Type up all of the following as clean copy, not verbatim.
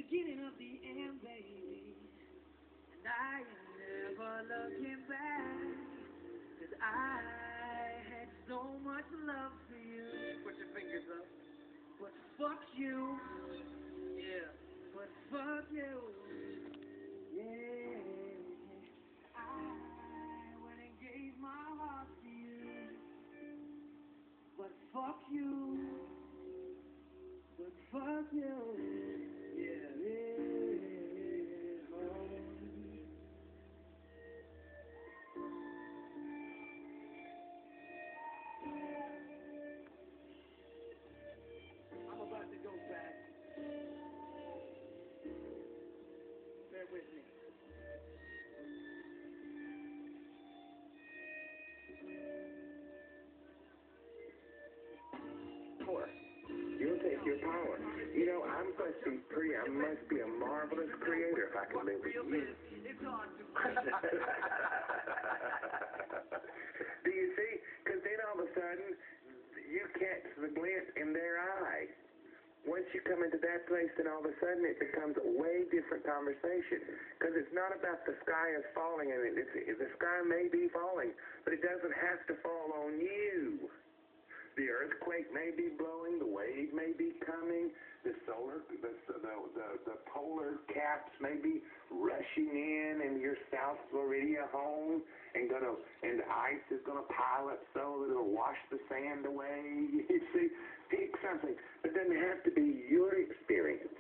beginning of the end, baby. And I ain't never looking back. 'Cause I had so much love for you. Put your fingers up. But fuck you. Yeah. But fuck you. Yeah. I went and gave my heart to you. But fuck you. But fuck you. Yeah. I'm about to go back. Bear with me. You'll take your power. You know, I must be a marvelous creator if I can live with you. It's hard to Do you see? Because then all of a sudden, you catch the glint in their eye. Once you come into that place, then all of a sudden it becomes a way different conversation. Because it's not about the sky is falling, and the sky may be falling, but it doesn't have to fall on you. The earthquake may be blowing, the wave may be coming, the polar caps may be rushing in your South Florida home, and the ice is gonna pile up so that it'll wash the sand away. You see, pick something, but it doesn't have to be your experience.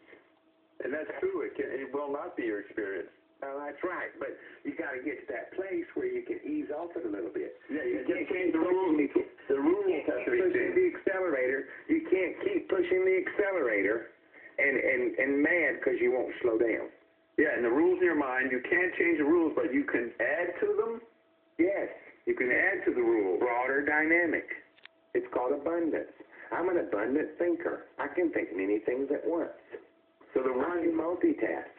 And that's true. It will not be your experience. Oh, that's right, but you got to get to that place where you can ease off it a little bit. Yeah, you can't change the rules. The rules have to be changed. The accelerator, you can't keep pushing the accelerator and mad because you won't slow down. Yeah, and the rules in your mind, you can't change the rules, but you can add to them. Yes. You can add to the rules. Broader dynamic. It's called abundance. I'm an abundant thinker. I can think many things at once. So I can multitask.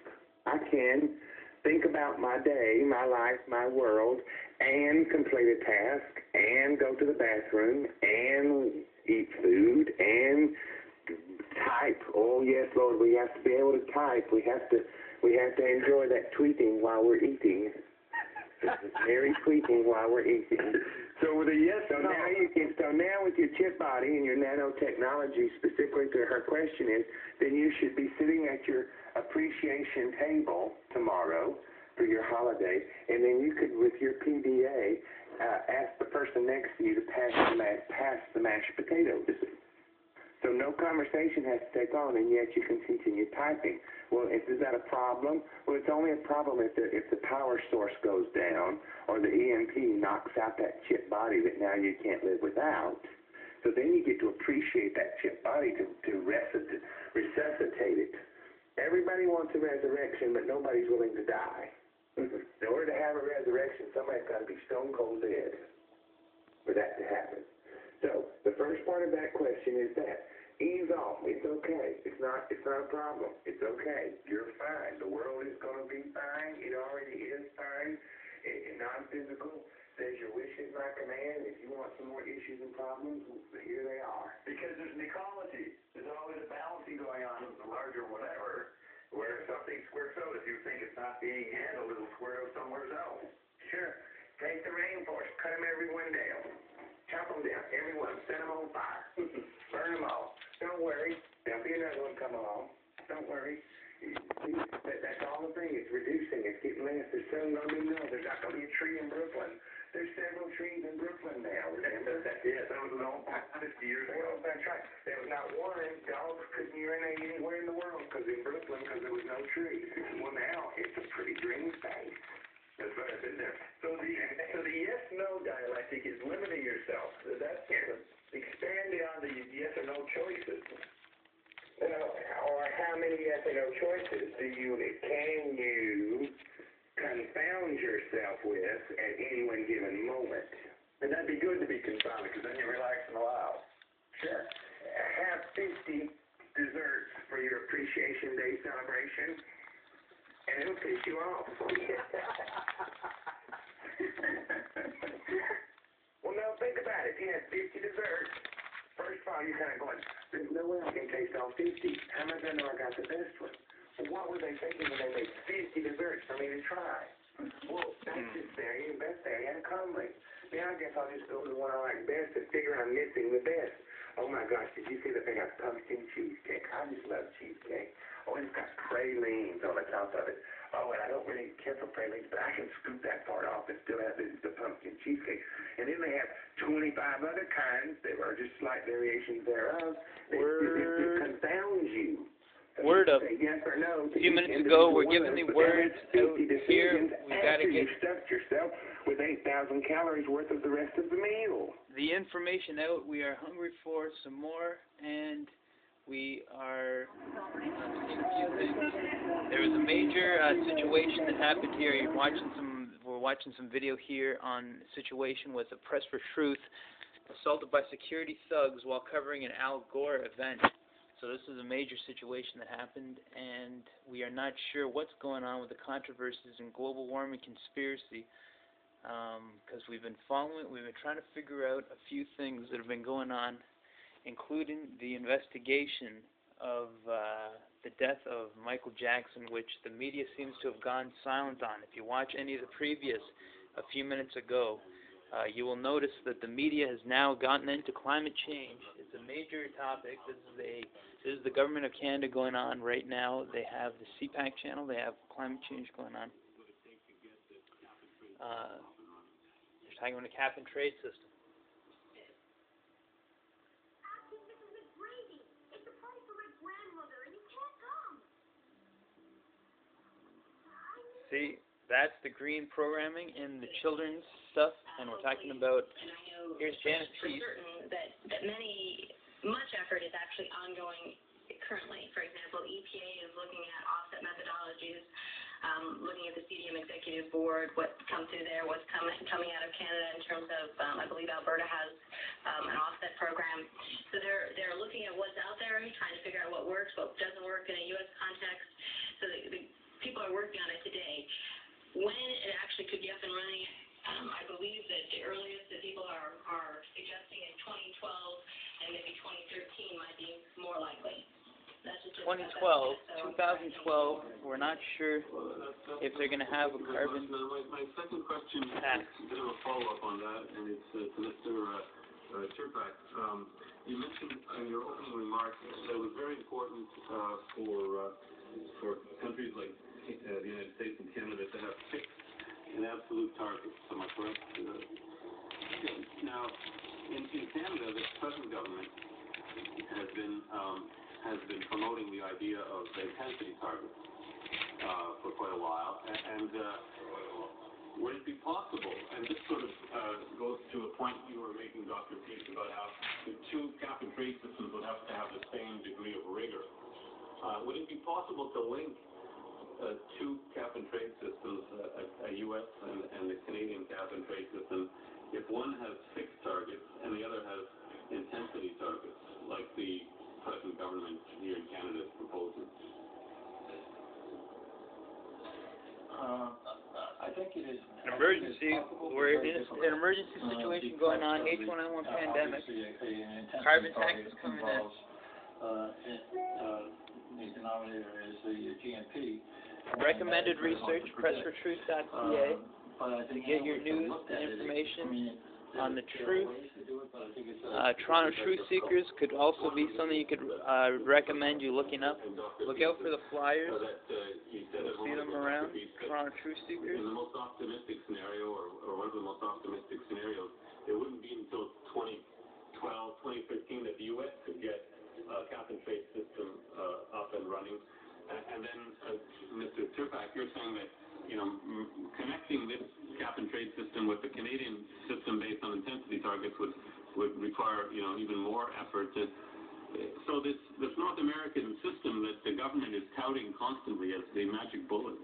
I can think about my day, my life, my world, and complete a task, and go to the bathroom, and eat food, and type. Oh yes, Lord, we have to be able to type. We have to enjoy that tweeting while we're eating. Merry tweeting while we're eating. So with a yes, so no. Now with your chip body and your nanotechnology, specifically to her question is, then you should be sitting at your appreciation table tomorrow for your holiday, and then you could, with your PDA, ask the person next to you to pass the mashed potatoes. So no conversation has to take on, and yet you can continue typing. Well, is that a problem? Well, it's only a problem if the power source goes down or the EMP knocks out that chip body that now you can't live without. So then you get to appreciate that chip body to resuscitate it. Everybody wants a resurrection, but nobody's willing to die. In order to have a resurrection, somebody's got to be stone cold dead for that to happen. So the first part of that question is that. Ease off. It's okay. It's not a problem. It's okay. You're fine. The world is going to be fine. It already is fine. Non-physical says your wish is my command. If you want some more issues and problems, here they are. Because there's an ecology. There's always a balancing going on with the larger whatever, where something squirts out. If you think it's not being handled, it'll squirt out somewhere else. Sure. Take the rainforest. Cut them everyone down. Chop them down. Every one. Set them on fire. Burn them all. Don't worry. There'll be another one come along. Don't worry. That's all the thing. It's reducing. It's getting less. There's soon going to be none. There's not going to be a tree in Brooklyn. There's several trees in Brooklyn now. Remember? Yes, that was all 50 years ago. Well, that's right. There was not one. Dogs couldn't urinate anywhere in the world because there was no trees. Well, now it's a pretty green space. That's right. I've been there. So the yes-no dialectic is limiting yourself. That's expand beyond the yes or no choices. Or how many yes or no choices can you confound yourself with at any one given moment? And that'd be good to be confounded, because then you relax and allow. Sure. Have 50 desserts for your Appreciation Day celebration, and it'll piss you off. Well, no, think about it. If you had 50 desserts, first of all, you're kind of going, there's no way I can taste all 50. How am I going to know I got the best one? What were they thinking when they made 50 desserts for me to try? Well, that's just very uncommon. Now I guess I'll just go to the one I like best and figure I'm missing the best. Oh my gosh, did you see that they got pumpkin cheesecake? I just love cheesecake. Oh, it's got pralines on the top of it. Oh, and I don't really care for pralines, but I can scoop that part off and still have the pumpkin cheesecake. And then they have 25 other kinds that are just slight variations thereof. It confounds you. Word up. Yes or no, a few minutes ago, we're giving the words out here. We've got to get... You stuffed yourself with 8,000 calories worth of the rest of the meal. The information out. We are hungry for some more, and we are seeing a few things. There was a major situation that happened here. We're watching some video here on a situation with a Press for Truth assaulted by security thugs while covering an Al Gore event. So this is a major situation that happened, and we are not sure what's going on with the controversies in global warming conspiracy, because we've been following it. We've been trying to figure out a few things that have been going on, including the investigation of the death of Michael Jackson, which the media seems to have gone silent on. If you watch any of the previous a few minutes ago, you will notice that the media has now gotten into climate change. It's a major topic. This is the government of Canada going on right now. They have the E.P.K channel. They have climate change going on. They're talking about a cap and trade system. See, that's the green programming in the children's stuff, and we're talking about, here's Janet Peace. Certain that much effort is actually ongoing currently. For example, E.P.K is looking at offset methodologies, looking at the CDM Executive Board, what come through there, what's coming out of Canada in terms of, I believe Alberta has an offset program. So they're looking at what's out there, trying to figure out what works, what doesn't work in a U.S. context. So the people are working on it today. When it actually could be up and running, I believe that the earliest that people are suggesting is 2012, and maybe 2013 might be more likely. That's just 2012, 2012, we're not sure if they're going to have a carbon My second question tax. is a bit of a follow-up on that, and it's to Mr. Cherpak. You mentioned in your opening remarks that it was very important for countries like the United States and Canada to have fixed and absolute targets. Am I correct? Now, in Canada, the present government has been promoting the idea of intensity targets for quite a while, and would it be possible, and this sort of goes to a point you were making, Dr. Peace, about how the two cap and trade systems would have to have the same degree of rigor. Would it be possible to link two cap and trade systems, a U.S. and the Canadian cap and trade system, if one has fixed targets and the other has intensity targets, like the present government here in Canada is proposing? I think it is An emergency. We're in an emergency situation going on. H1N1 pandemic. Carbon tax is coming in. The denominator is the GNP. Recommended research, pressfortruth.ca. Get your news and information on the truth. Toronto Truth Seekers could also be something you could recommend you looking up. Look out for the flyers. See them around. Toronto Truth Seekers. In the most optimistic scenario, or one of the most optimistic scenarios, it wouldn't be until 2012, 2013 that the U.S. could get a cap and trade system up and running. And then, Mr. Cherpak, you're saying that, connecting this cap and trade system with the Canadian system based on intensity targets would require, even more effort. So this North American system that the government is touting constantly as the magic bullet,